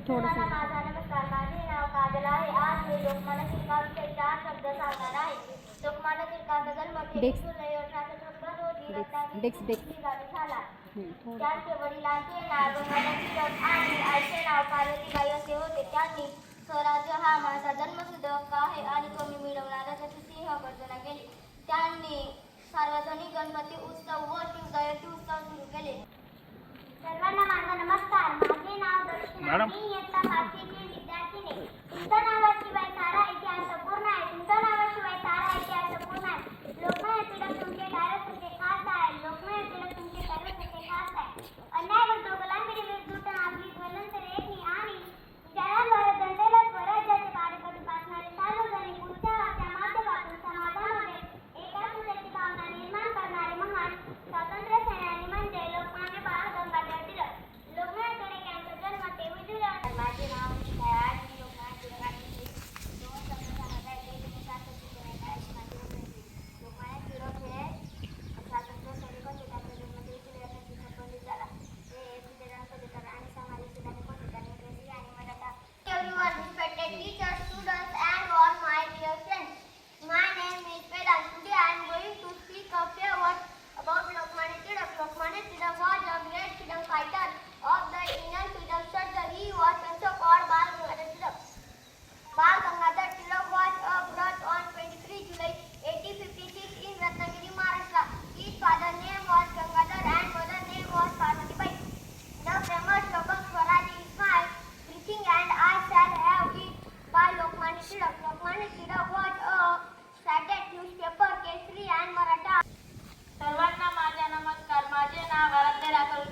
सर्वांना माझा नमस्कार. माझे नाव काजल आहे. आज मी लोकमान्य टिळकांचे 4 शब्द सांगणार आहे. लोकमान्य टिळकांचा जन्म 23 जुलै 1856 रोजी रत्नागिरी झाला. त्यांचे वडिलांचे नाव गंगाधर टिळक आणि आईचे नाव पार्वतीबाई असे होते. त्यांनी स्वराज्य हा माझा जन्मसिद्ध हक्क आहे आणि तो मी मिळवणारच अशी सिंहगर्जना केली. त्यांनी सार्वजनिक गणपती उत्सव व शिवजयंती उत्सव सुरू केले. सर्वांना माझा नमस्कार. माझे नाव दर्शना. मी इयत्ता 5वी ची विद्यार्थिनी. तुमचं नाव शिवाय सारा इतिहास पूर्ण आहे. तुमचं नाव शिवाय सारा इतिहास पूर्ण आहे. लोकमान्य टिळक तुमचे डायरेक्टचे खास आहे. लोकमान्य टिळक तुमचे डायरेक्टचे खास आहे. अन्याय करतो गुलामगिरी विरुद्ध आपली ज्वलंत रेखी आणि विचारांद्वारे जनतेला स्वराज्याचे कार्यकर्ते पासणारे सार्वजनिक उत्सवाच्या माध्यमातून समाजामध्ये एकात्मतेची भावना निर्माण करणारे महान स्वातंत्र्य सेनानी म्हणजे लोकमान्य बाळ गंगाधर टिळक. लोकमान्य टिळक यांचा जन्म 23 जुलै. माझे नाव निशिता आहे. आज मी लोकमान्य टिळकांविषयी 2 शब्द सांगत आहे. ते तुम्ही शास्त्रज्ञ करायची माझी विनंती. लोकमान्य टिळक हे स्वातंत्र्य सैनिक होते. त्यांचा जन्म 23 जुलै 1856 झाला. ते एक विद्यार्थी होते आणि सामाजिक सुधारक होते. त्यांनी इंग्रजी आणि Maratha. Everyone, respected teachers, students, and all my dear friends. My name is Vedant. Today I am going to speak a few words about Lokmanya Tilak. Lokmanya Tilak was a great freedom fighter of the Indian freedom struggle. He was also called Bal Gangadhar Tilak. Bal Gangadhar Tilak was born on 23 July 1856 in Ratnagiri, Maharashtra. His father's name was Gangadhar and mother's name was Parvatibai. The famous slogan Swaraj is my breathing and I shall have it by Lokmanya Tilak. Lokmanya Tilak was a cited newspaper Kesari and Maratha. सर्वांना माझा नमस्कार. माझे नाव आराध्य राघव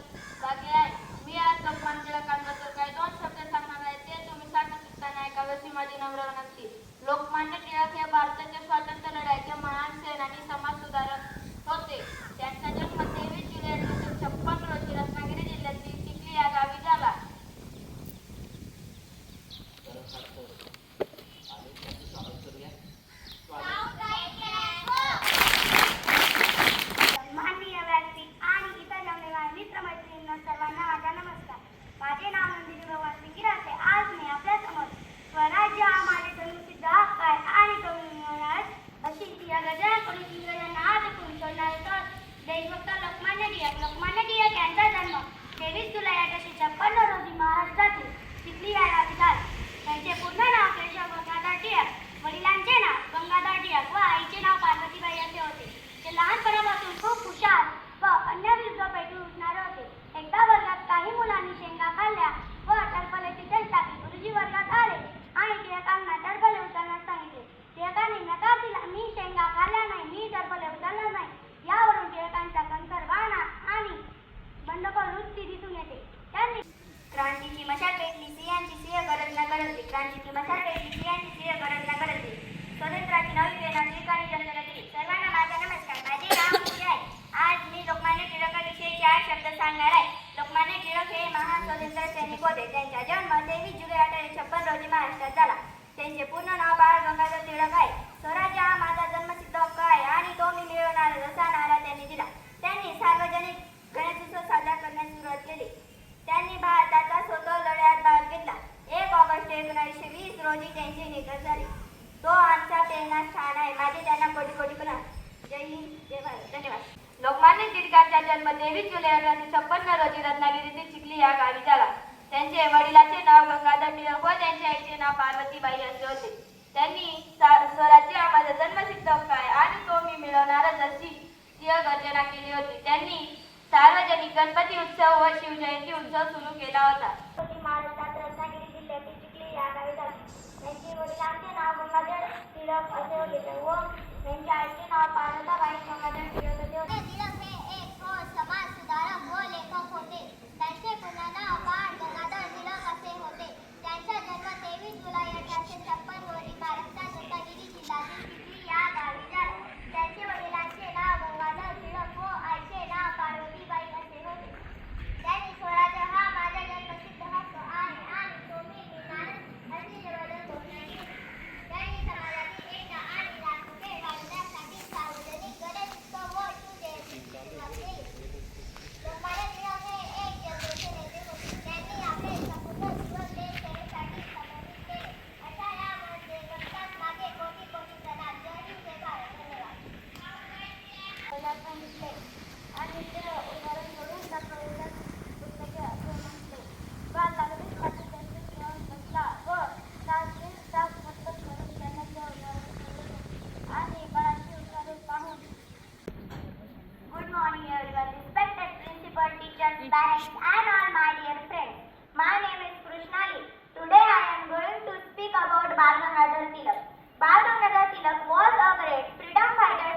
बागे आहे. मी आज लोकमान्य टिळकांबद्दल काही 2 शब्द सांगणार आहे. ते तुम्ही साठवताना ऐकावे अशी माझी नम्र विनंती. लोकमान्य टिळक हे भारताच्या स्वातंत्र्य लढ्याचे महान सेनानी समाजसुधारक होते. त्यांचा जन्म 23 जुलै 1856 रोजी रत्नागिरी जिल्ह्यातील चिखली या गावी झाला. सर्वांना माझा नमस्कार. माझे नाव नंदिनी भगवान सिंगिराचे. आज मी आपल्या समोर स्वराज्य हा माझे जन्मसिद्ध हक्क आहे आणि तो मी मिळवणारच अशी या गजरा करून इंग्रजांना हात करून सोडणारे देशभक्त लोकमान्य टिळक. लोकमान्य टिळक यांचा जन्म 23 जुलै 1856 रोजी महाराष्ट्रातील चिखली या गावी झाला. त्यांचे पूर्ण नाव केशव गंगाधर टिळक. वडिलांचे नाव गंगाधर टिळक व आईचे नाव पार्वतीबाई असे होते. ते लहानपणापासून खूप हुशार व अन्याविरुद्ध उठणारे होते. एकदा वर्गात काही मुलांनी शेंगा खाल्ल्या व टरफल्याची चेष्टा टाकली. गुरुजी वर्गात आले आणि टिळकांना टरफले उचलण्यास सांगितले. टिळकांनी नकार दिला. मी शेंगा खाल्ल्या नाही, मी टरफले उचलणार नाही. यावरून टिळकांचा कणखर वाणा आणि बंडखोर वृत्ती दिसून येते. त्यांनी क्रांतीची मशाल पेटली, सिंहाची सिंह गरजना गरजली. क्रांतीची मशाल पेटली, सिंहाची सिंह गरजना गरजली. स्वतंत्राची नवी प्रेरणा टिळकांनी जनतेला दिली. सर्वांना माझा नमस्कार. माझे नाव मुली आहे. आज मी लोकमान्य टिळकांविषयी 4 शब्द सांगणार आहे. लोकमान्य टिळक हे महान स्वातंत्र्य सैनिक होते. त्यांचा जन्म 23 जुलै 1856 रोजी महाराष्ट्रात झाला. त्यांचे पूर्ण नाव बाळ गंगाधर टिळक आहे. स्वराज्य हा माझा जन्मसिद्ध हक्क आहे आणि तो मी मिळवणारच असा नारा त्यांनी दिला. त्यांनी सार्वजनिक गणेशोत्सव साजरा करण्यास सुरुवात केली. त्यांनी भारताचा स्वतंत्र लढ्यात भाग घेतला. 1 ऑगस्ट 1920 रोजी त्यांचे निधन झाले. तो आमचा प्रेरणास्थान आहे. माझे त्यांना कोटी कोटी प्रणाम. जय हिंद, जय भारत. धन्यवाद. लोकमान्य टिळकांचा जन्म 23 जुलै 1856 रोजी रत्नागिरीतील चिखली या गावी झाला. त्यांचे वडिलांचे नाव गंगाधर टिळक व त्यांच्या आईचे नाव पार्वतीबाई असे होते. त्यांनी स्वराज्य हा माझा जन्मसिद्ध हक्क आहे आणि तो मी मिळवणारच अशी सिंहगर्जना केली होती. त्यांनी सार्वजनिक गणपती उत्सव व शिवजयंती उत्सव सुरू केला होता. महाराष्ट्रात रत्नागिरी जिल्ह्यातील चिखली या गावी झाले. त्यांचे वडिलांचे नाव गंगाधर टिळक असे होते व त्यांच्या आईचे नाव पार्वतीबाई गंगाधर टिळक असे होते. टिळक हे एक समाज सुधारक व लेखक होते. त्यांचे पूर्ण नाव बाळ गंगाधर टिळक असे होते. त्यांचा जन्म 23 जुलै 1856 रोजी महाराष्ट्रात रत्नागिरी जिल्ह्यातील चिखली या गावी झाला. त्यांचे वडिलांचे नाव गंगाधर टिळक व आईचे नाव पार्वतीबाई असे होते. त्यांनी स्वराज्य हा माझा जन्मसिद्ध हक्क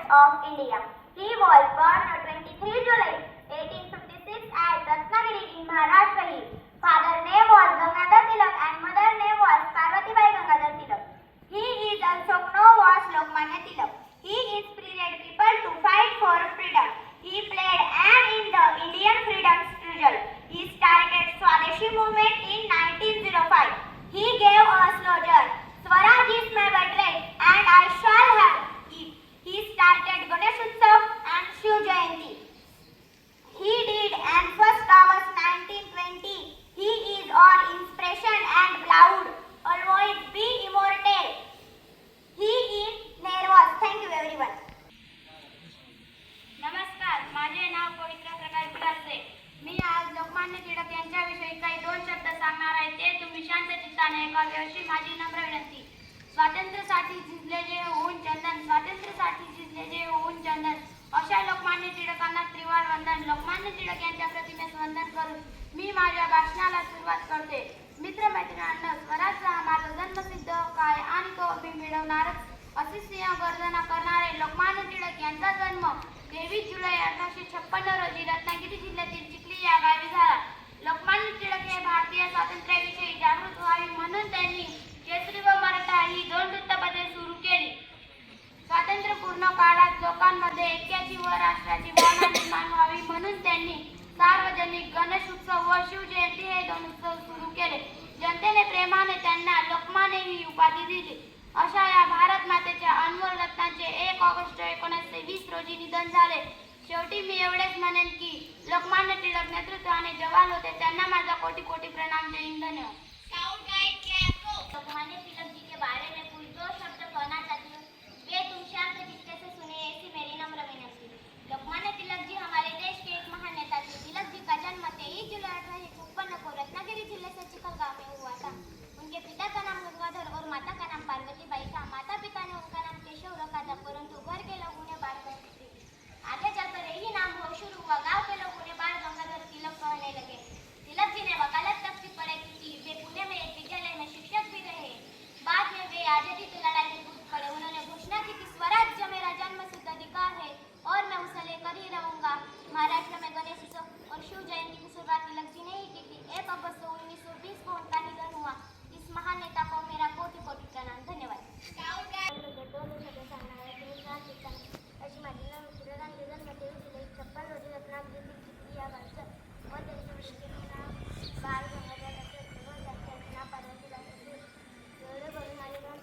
of India. He was born on 23 July 1856 at Ratnagiri in Maharashtra. His father name was Gangadhar Tilak and mother name was Parvatibai Gangadhar Tilak. He is also known as Lokmanya Tilak. He inspired people to fight for freedom. He played an in the Indian freedom struggle. He started Swadeshi movement in 1905. He gave a slogan, Swaraj is my birthright and I shall have it. He started Ganesh Utsav and Shiv Jayanti. He did and first hours 1920. He is our inspiration and beloved. Always be immortal. He is Nervous. Thank you everyone. नमस्कार, माझे नाव पवित्र प्रकाश गिरासे. मी आज लोकमान्य टिळक यांच्याविषयी काही दोन शब्द सांगणार आहे. ते तुम्ही शांत चित्ताने ऐकावे अशी माझी नम्र विनंती. स्वातंत्र्यासाठी झिजले जे होऊन चंदन, स्वातंत्र्यासाठी झिजले जे होऊन चंदन, अशा लोकमान्य टिळकांना त्रिवार वंदन. लोकमान्य टिळक यांच्या प्रतिमेस वंदन करून मी माझ्या भाषणाला सुरुवात करते. मित्रमैत्रिणींनो, स्वराज्य हा माझा जन्मसिद्ध हक्क आहे आणि तो मी मिळवणारच अशी सिंहगर्जना करणारे लोकमान्य टिळक यांचा जन्म 23 जुलै 1856 रोजी रत्नागिरी जिल्ह्यातील चिखली या गावी झाला. लोकमान्य टिळक हे भारतीय स्वातंत्र्याविषयी जागृत व्हावे म्हणून त्यांनी केसरी व मराठा ही दोन वृत्तपत्रे सुरू केली. स्वातंत्र्यपूर्व काळात लोकांमध्ये ऐक्याची व राष्ट्राची भावना निर्माण व्हावी म्हणून त्यांनी सार्वजनिक गणेश उत्सव व शिवजयंती हे दोन उत्सव सुरू केले. जनतेने प्रेमाने त्यांना लोकमान्य ही उपाधी दिली. अशा या भारत मातेच्या अनमोल रत्नाचे 1 ऑगस्ट 1920 रोजी निधन झाले. शेवटी मी एवढेच म्हणेन की लोकमान्य टिळक नेतृत्वाने जवान होते. त्यांना माझा कोटी कोटी प्रणाम. जय हिंद. धन्यवाद. लोकमान्य तिलक जी के बारे में कुछ दो शब्द कहना चाहती हूँ. वे तुम शांत चित्ते से सुने, ऐसी मेरी नम्र विनती. लोकमान्य तिलक जी हमारे देश के एक महान नेता थे. तिलक जी का जन्म 23 जुलाई 1856 को रत्नागिरी जिले से चिखल गांव में हुआ था. उनके पिता का नाम गंगाधर और माता का नाम पार्वतीबाई था. माता पिता ने उनका नाम केशव रखा था, परंतु घर के लोगों ने बाल गंगाधर. आगे चलकर यही नाम हो शुरू हुआ. गांव के लोगों ने बाल गंगाधर तिलक कहने लगे. तिलक जी ने वकालत तक की पढ़ाई की थी. वे पुणे में एक विद्यालय में शिक्षक भी रहे. बाद में वे आजादी की लड़ाई में कूद पड़े. उन्होंने घोषणा की कि स्वराज्य मेरा जन्मसिद्ध अधिकार है और मैं उसे लेकर ही रहूंगा. महाराष्ट्र में गणेश उत्सव और शिव जयंती की शुरुआत तिलक जी ने ही की थी. 1 अगस्त 1920 को उनका निधन हुआ. इस महान नेता को मेरा कोटि कोटि प्रणाम. धन्यवाद. अशी माझी नाव टिळकांचे जन्म 23 जुलै 56 रोजी रत्नागिरीतील चिखली या गावचं व त्यांच्या मुलीचे नाव बाल गंगाधर असे व त्यांच्या नाव पार्वतीबाई असे. एवढे करून माझे दोन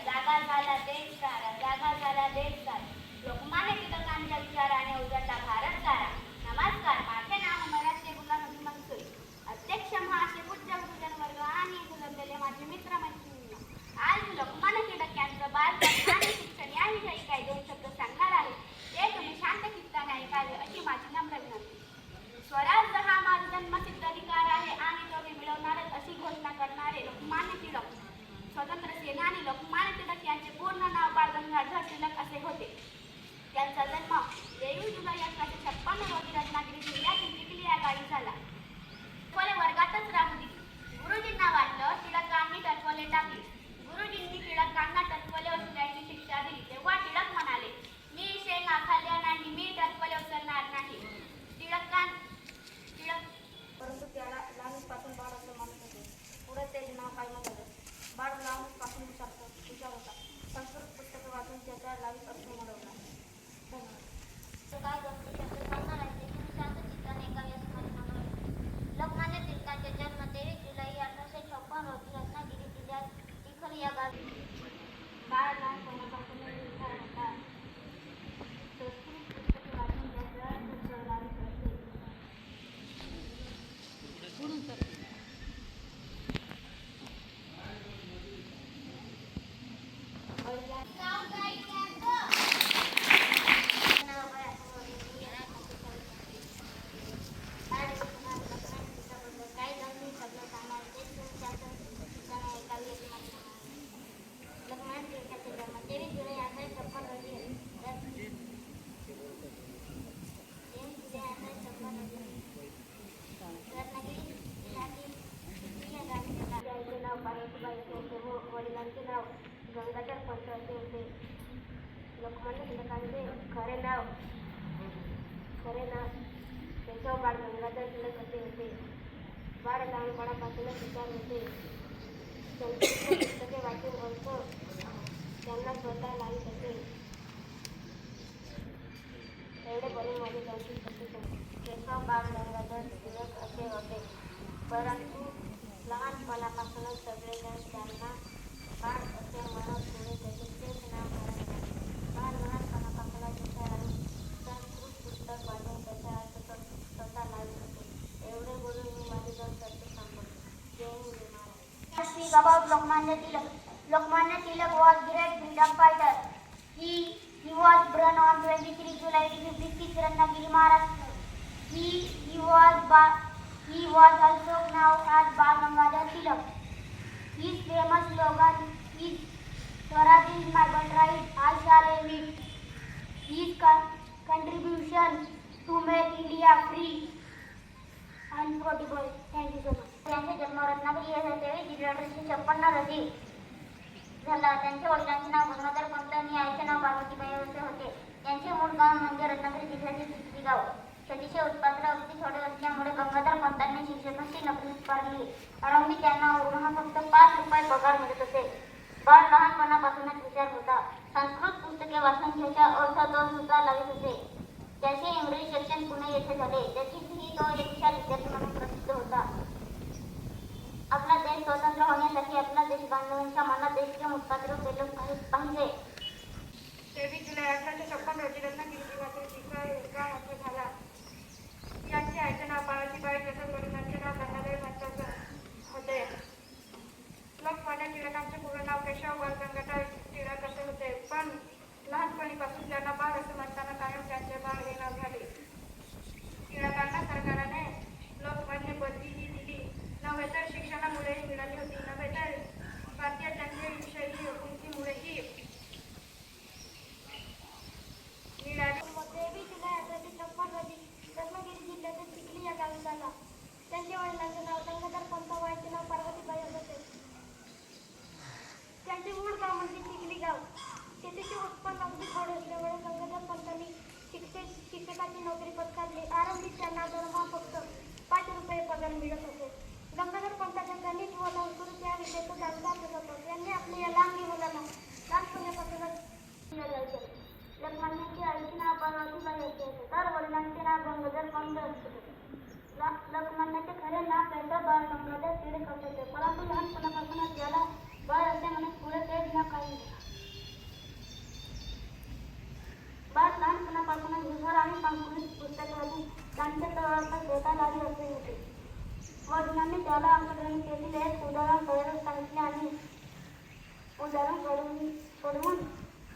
जागा झाला देश सारा, जागा झाला देश सारा. लोकमान्य टिळकांच्या विचाराने उजळला भारत सारा. नमस्कार, माझे नाव मराठे गुलाम नबी मनसुरी. अध्यक्ष महाशय, पूज्य गुरुजन वर्ग आणि जमलेले माझे मित्र मैत्रिणींनो, आज मी लोकमान्य टिळक यांचं बालपण आणि शिक्षण याविषयी काही दोन शब्द सांगणार आहे. ते तुम्ही शांत चित्ताने ऐकावे अशी माझी नम्र विनंती. स्वराज्य हा माझा जन्मसिद्ध अधिकार आहे आणि तो मी मिळवणारच अशी घोषणा करणारे लोकमान्य टिळक स्वतंत्र सेनानी लोकमान्य टिळक यांचे पूर्ण नाव बाळ गंगाधर टिळक असे होते. त्यांचा जन्म 23 जुलै 1856 रोजी रत्नागिरी जिल्ह्यातील चिखली या गावी झाला. टचवले वर्गातच राहू दिली. गुरुजींना वाटलं टिळकांनी टचवले टाकली. गुरुजींनी टिळकांना टचवले उचलण्याची शिक्षा दिली. तेव्हा टिळक म्हणाले, मी शेंगा खाल्ल्या नाही, मी टचवले उचलणार नाही. परंतु त्याला लहानपासून बाळ असं मानत होते. पुढे त्याचे नाव काय नव्हतं. बाळ लहानपासून विचार होता. संस्कृत पुस्तकं वाचून त्याचा लावीत अर्थ मिळवला. काय शब्द सांगणार आहे ते तुम्ही शांत चित्ताने ऐकावे असं माझे नाव आहे. लोकमान्य टिळकांचे जन्म 23 जुलै 1856 रोजी रत्नागिरी जिल्ह्यात चिखली या गावी. बाळ लहानपणापासून विचार होता. संस्कृत पुस्तके वाचून त्याचा अर्थ लावीत असते. लहानपणापासूनच विचार होते. त्यांची पुस्तके वाचून अर्थ त्यांना स्वतःलाही होते. एवढे बोलून माझे 34 संपले. केशव बाळ गंगाधर टिळक असे होते, परंतु लहानपणापासूनच सगळेजण त्यांना बाळ असे म्हणत पुढे त्याचे तेच नाव धारण केले. बाळ लहानपणापासूनच हुशार आणि संस्कृत पुस्तक वाचून त्याचा अर्थ स्वतः लावत होते. एवढे बोलून मी माझे 2 संपले. जय Hind Maharaj. Speak about Lokmanya Tilak. Lokmanya Tilak was great freedom fighter. He was born on 23 July 1856, Ratnagiri, Maharashtra. He was also known as Bal Gangadhar Tilak. His famous slogan is "Swaraj is my birthright, I shall have it." His contribution to make India free unforgettable. Thank you so much. त्यांचा जन्म रत्नागिरी येथे 23 जुलै 1856 रोजी झाला. त्यांच्या वडिलांचे नाव गंगाधर पंत आणि आईचे नाव पार्वतीबाई असे होते. त्यांचे मूळ गाव म्हणजे रत्नागिरी जिल्ह्यातील चिखली गाव. शेतीचे उत्पादन अगदी थोडे असल्यामुळे गंगाधर पंतांनी शिक्षकाची नोकरी स्वीकारली. आरंभी त्यांना रोजना फक्त 5 रुपये पगार मिळत असे. बाळ लहानपणापासूनच हुशार होता. संस्कृत पुस्तके वाचून त्याचा अर्थ तो सुद्धा लावत होते. त्याचे इंग्रजी शिक्षण पुणे येथे झाले. त्याची ही तो एक हुशार विद्यार्थी म्हणून प्रसिद्ध होता. आपला देश स्वतंत्र होण्यासाठी आपल्या देशबांधवांच्या मनात देशप्रेम उत्पादन केलं पाहिजे. 23 जुलै 1856 रोजी रत्नागिरी जिल्ह्यातील चिखली गाव मध्ये झाला. यांचे आईचे नाव पार्वतीबाई तसेच वडिलांचे नाव गंगाधर पंत होते. लोकमान्य टिळकांचे पूर्ण नाव केशव बाळ गंगाधर टिळक असे होते, पण लहानपणीपासून त्यांना बाळ असे म्हणताना कायम त्यांचे बाळ हे नाव झाले. टिळकांना सरकारने लोकमान्य पदवीही दिली. नव्हे तर शिक्षणामुळेही मिळाली होती, नव्हे तर भारतीय जनतेविषयी उंचीमुळेही मिळाली. 23 जुलै 1856 रोजी रत्नागिरी जिल्ह्यातील चिखली या गावी झाला. त्यांच्या वडिलांचे नाव गंगाधर पंत व आईचे नाव पार्वतीबाई होते. त्यांचे मूळ गाव म्हणजे चिखली गाव. शेतीचे उत्पन्न अगदी थोडे असल्यामुळे गंगाधर पंतांनी शिक्षकाची नोकरी पत्करली. आरंभी त्यांना दरमहा फक्त 5 रुपये पगार मिळत होते. गंगाधर पंतांच्या गणित व संस्कृत या विषयाचा जाणकार होता. त्यांनी आपल्या या लहान मुलांना लहानपणापासूनच शिकवले. लोकमान्यांची आईचे नाव पार्वतीबाई असे होते, तर वडिलांचे नाव गंगाधर पंत असे होते. लोकमान्याचे खरे नाव केशव बाळ गंगाधर टिळक असे होते, परंतु लहानपणापासूनच याला बाळ असे म्हणत पुढे तेच नाव कायम झाले. बाळ लहानपणापासूनच हुशार आणि संस्कृत पुस्तके वाचून त्यांचे अर्थ स्वतःलाही असे होते. वडिलांनी त्याला अंकगणितेतील एक उदाहरण सोडवून सांगितले आणि उदाहरण सोडवून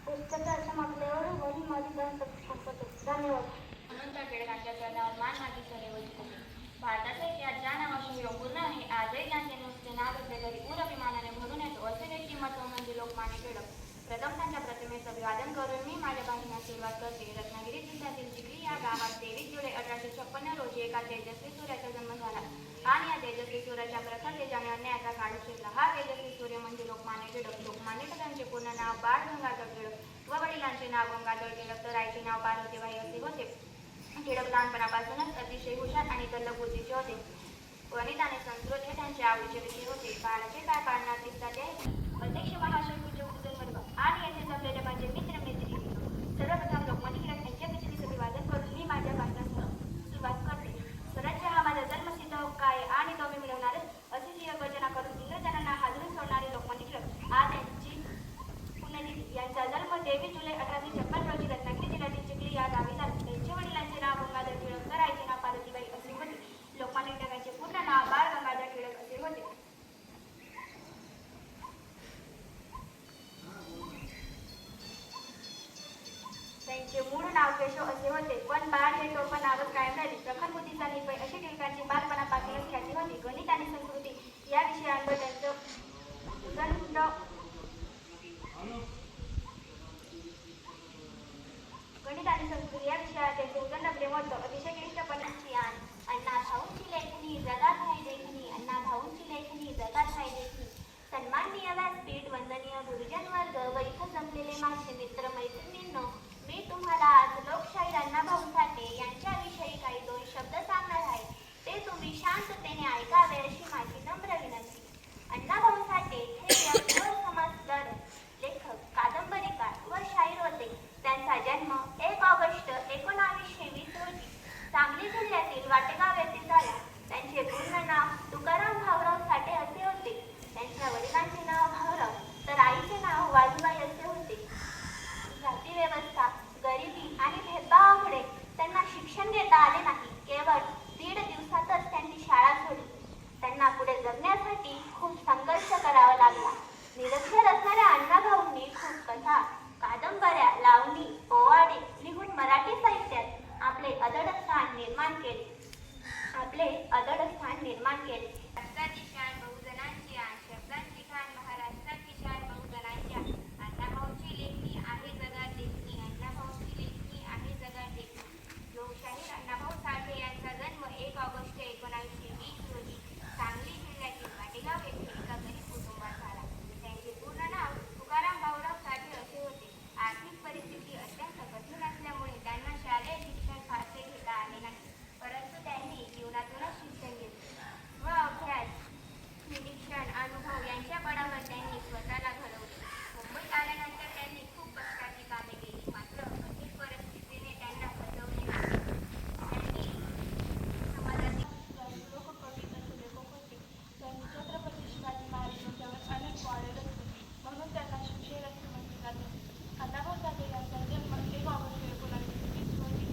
पुस्तके असे म्हटल्यावर वडील माझी 2 संपते. धन्यवाद. अनंत टिळकांच्या चरणावर मान मागी सर्वोच्च होते. भारताचा इतिहास ज्या नावाशी पूर्ण आहे, आजही त्यांचे नुसते नाव असले तरी अभिमानाने भरून येतो. असे व्यक्तिमत्व म्हणजे लोकमान्य टिळक. प्रथम त्यांच्या प्रतिमेचं अभिवादन करून मी माझ्या भाषणास सुरुवात करते. रत्नागिरी जिल्ह्यातील चिखली या गावात 23 जुलै 1856 रोजी एका तेजस्वी सूर्याचा जन्म झाला आणि या तेजस्वी सूर्याच्या प्रथा तेजाने अन्यायाचा काळ शिरला. हा तेजस्वी सूर्य म्हणजे लोकमान्य टिळक. लोकमान्य टिळकांचे पूर्ण नाव बाळ गंगाधर टिळक व वडिलांचे नाव गंगाधर टिळक तर आईचे नाव पार्वतीबाई असे होते. टिळक लहानपणापासूनच अतिशय हुशार आणि तल्लख बुद्धीचे होते. गणित आणि संस्कृत हे त्यांचे आवडीचे विषय होते. बाळाचे काय पाळण्यात दिसतात ते अध्यक्ष महाशय पूज्य वर्ग आणि येथे जमलेले माझे मित्र मैत्रिणी, सर्वप्रथम लोकमान्य टिळक यांच्या विषयी अभिवादन करून मी माझ्या भाषणास सुरुवात करते. स्वराज्य हा माझा जन्मसिद्ध हक्क आहे आणि तो मी मिळवणारच अशी जी गर्जना करून इंग्रजांना हादरून सोडणारे लोकमान्य टिळक आज यांची पुण्यतिथी. यांचा जन्म 23 जुलै 1856 रोजी रत्नागिरी जिल्ह्यातील चिखली या गावी झाला. त्यांच्या वडिलांचे नाव गंगाधर टिळक तर आईचे नाव पार्वतीबाई असे होते. लोकमान्य टिळकांचे पूर्ण नाव बाळ गंगाधर टिळक असे होते. त्यांचे मूळ नाव केशव असे होते, पण बाळ हे टोपण नावच कायम राहिले. प्रखर बुद्धीचा निर्भय अशी टिळकांची बालपणापासूनच ख्याती होती. गणित आणि संस्कृती या विषयांवर त्यांचं उदंड प्रेम होतं. अतिशय क्लिष्टपणाची अण्णा भाऊंची लेखणी जगात आहे देखणी, अण्णा भाऊंची लेखणी जगात आहे देखणी. सन्माननीय व्यासपीठ, वंदनीय गुरुजन वर्ग व इथं जमलेले माझे मित्र मैत्रिणींनो, मी तुम्हाला आज लोकशाहीर अण्णाभाऊ साठे यांच्याविषयी काही 2 निर्माण केले. राष्ट्राची शान बहुजनांची आन, शब्दांची खाण महाराष्ट्राची शान बहुजनांच्या. अण्णाभाऊंची लेखणी आहे जगात देखणी, अण्णाभाऊंची लेखणी आहे जगात देखणी. लोकशाहीर अण्णाभाऊ साठे यांचा जन्म 1 ऑगस्ट 1920 रोजी सांगली जिल्ह्यातील वाटेगाव येथे एका गरीब कुटुंबात झाला. त्यांचे पूर्ण नाव तुकाराम भाऊराव साठे असे होते. आर्थिक परिस्थिती अत्यंत कठीण असल्यामुळे त्यांना शालेय शिक्षण फारसे घेता आले नाही, परंतु त्यांनी जीवनातूनच शिक्षण घेतले. अभ्यास, निरीक्षण, अनुभव यांच्या बळावर त्यांनी स्वतःला घडवले. मुंबईत आल्यानंतर त्यांनी खूप कष्टाची कामे केली, मात्र कठीण परिस्थितीने त्यांना फसवले नाही. त्यांनी समाजातील लोककवी तसे लेखक होते. त्यांनी छत्रपती शिवाजी महाराज यांच्यावर अनेक वाडे रचले, म्हणून त्यांना शिवशैल असे म्हटले जाते. अण्णाभाऊ साठे यांचा जन्म 1 ऑगस्ट 1920 रोजी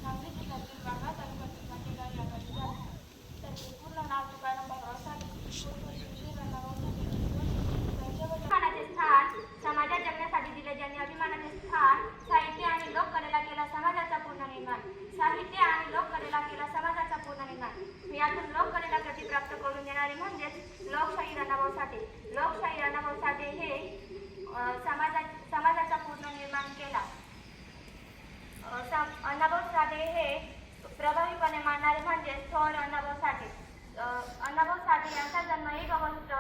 सांगली जिल्ह्यातील वाघा तालुक्यातील वाटेगाव या गावी झाला. त्यांचे पूर्ण नाव तुकाराम भाऊराव साठे उर्फ शिवशैल अण्णाभाऊ साठे अभिमानाचे स्थान समाजात जगण्यासाठी दिले, ज्यांनी अभिमानाचे स्थान साहित्य आणि लोककलेला केला समाजाचा पूर्ण निर्माण. साहित्य आणि लोककलेला केला समाजाचा पूर्ण निर्माण. यातून लोककलेला गती प्राप्त करून देणारे म्हणजेच लोकशाहीर अण्णाभाऊ साठे. लोकशाहीर अण्णाभाऊ साठे हे समाजाचा पूर्ण निर्माण केला. अण्णाभाऊ साठे हे प्रभावीपणे मानणारे म्हणजे थोर अण्णाभाऊ साठे. अण्णाभाऊ साठे यांचा जन्म 1 ऑगस्ट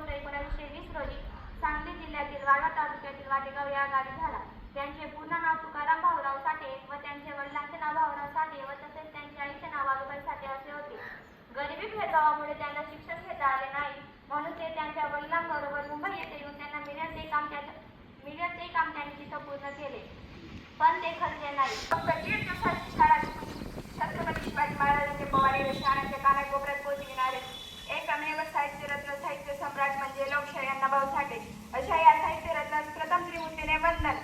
1920 रोजी सांगली जिल्ह्यातील वाघा तालुक्यातील वाटेगाव या गावी झाला. त्यांचे पूर्ण नाव तुकाराम भाऊराव साठे व त्यांचे वडिलांचे नाव भाऊराव साठे व तसेच त्यांच्या आईचे नाव वाघाबाई साठे असे होते. गरिबी भेदभावामुळे त्यांना शिक्षण घेता आले नाही, म्हणून ते त्यांच्या वडिलांबरोबर मुंबई येथे येऊन त्यांना मिळेल ते काम त्यांनी तिथं पूर्ण केले, पण ते खचले नाही. फक्त 1.5 दिवसाची शाळा छत्रपती शिवाजी महाराजांचे पवाडे व शहाण्याच्या कानाकोपऱ्यात पोहोचविणारे एकमेव साहित्यरत्न, साहित्य सम्राट म्हणजे लोकशाही अण्णाभाऊ साठे. अशा या साहित्यरत्नास प्रथम त्रिमूर्तीने वंदन.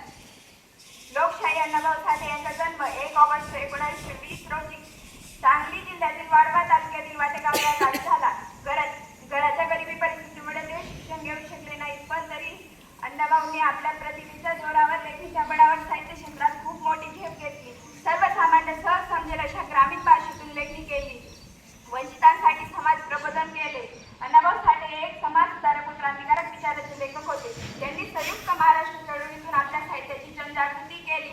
लोकशाही अण्णाभाऊ साठे यांचा जन्म 1 ऑगस्ट 1920 रोजी सांगली जिल्ह्यातील वाळवा तालुक्यातील वाटेगाव या गावी झाला. घराच्या गरिबी परिस्थितीमुळे ते शिक्षण घेऊ शकले नाही, पण तरी अण्णाभाऊंनी आपल्या प्रतिभेच्या जोरावर, लेखीच्या बळावर साहित्य क्षेत्रात खूप मोठी झेप घेतली. सर्वसामान्य सहज समजेल अशा ग्रामीण भाषेतून लेखणी केली. वंचितांसाठी समाज प्रबोधन केले. अण्णाभाऊ साठे हे एक समाज सुधारक व क्रांतिकारक विचाराचे लेखक होते. त्यांनी संयुक्त महाराष्ट्र चळवळीतून आपल्या साहित्याची जनजागृती केली.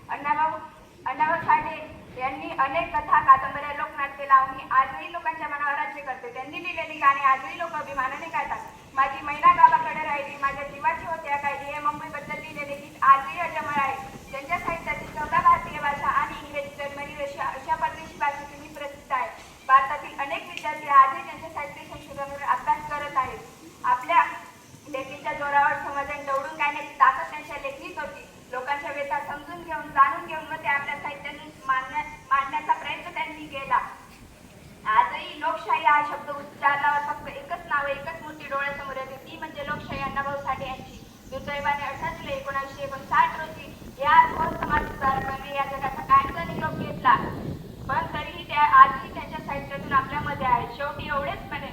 अण्णाभाऊ साठे यांनी अनेक कथा, कादंबऱ्या, लोकनाट्ये लावून आजही लोकांच्या मनावर राज्य करते. त्यांनी लिहिलेली गाणी आजही लोक अभिमानाने गातात. माझी मैना गावाकडे राहिली, माझ्या जीवाची होत्या काळजी हे मुंबईबद्दल लिहिलेले गीत आजही अजमळ आहे. त्यांच्या साहित्यातील 14 भारतीय भाषा आणि इंग्रजी, जर्मनी, रशिया अशा परदेशी भाषेतूनही प्रसिद्ध आहे. भारतातील अनेक विद्यार्थी आजही त्यांच्या साहित्य संशोधनावर अभ्यास करत आहेत. आपल्या लेखीच्या जोरावर समाजाने दौडून काढण्याची ताकद त्यांच्या लेखणीत होती. लोकांच्या व्यथा समजून घेऊन, जाणून घेऊन व ते आपल्या साहित्यातून मांडण्याचा प्रयत्न त्यांनी केला. आजही लोकशाही हा शब्द उच्चारल्यावर फक्त एकच नाव, एकच मूर्ती डोळ्यासमोर येते, ती म्हणजे लोकशाही अण्णाभाऊ साठे यांची. दुर्दैवाने 18 जुलै 1959 रोजी या थोर समाज सुधारकांनी या जगाचा कायमचा निरोप घेतला, पण तरीही त्या आजही त्यांच्या साहित्यातून आपल्यामध्ये आहेत. शेवटी एवढेच म्हणे,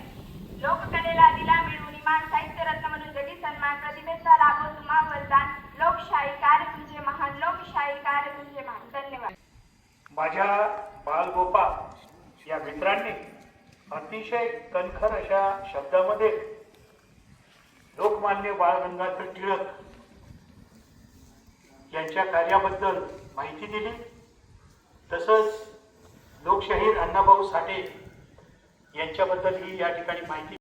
लोककलेला दिला मिळवून इमान, साहित्यरत्न म्हणून जगी सन्मान, प्रतिभेचा लाभो तुम्हा वरदान, लोकशाही कार्य तुमचे महान, लोकशाही कार्य तुमचे महान. धन्यवाद. माझ्या बालगोपाळ या मित्रांनी अतिशय कणखर अशा शब्दामध्ये लोकमान्य बाळ गंगाधर टिळक यांच्या कार्याबद्दल माहिती दिली. तसंच लोकशाहीर अण्णाभाऊ साठे यांच्याबद्दल ही या ठिकाणी माहिती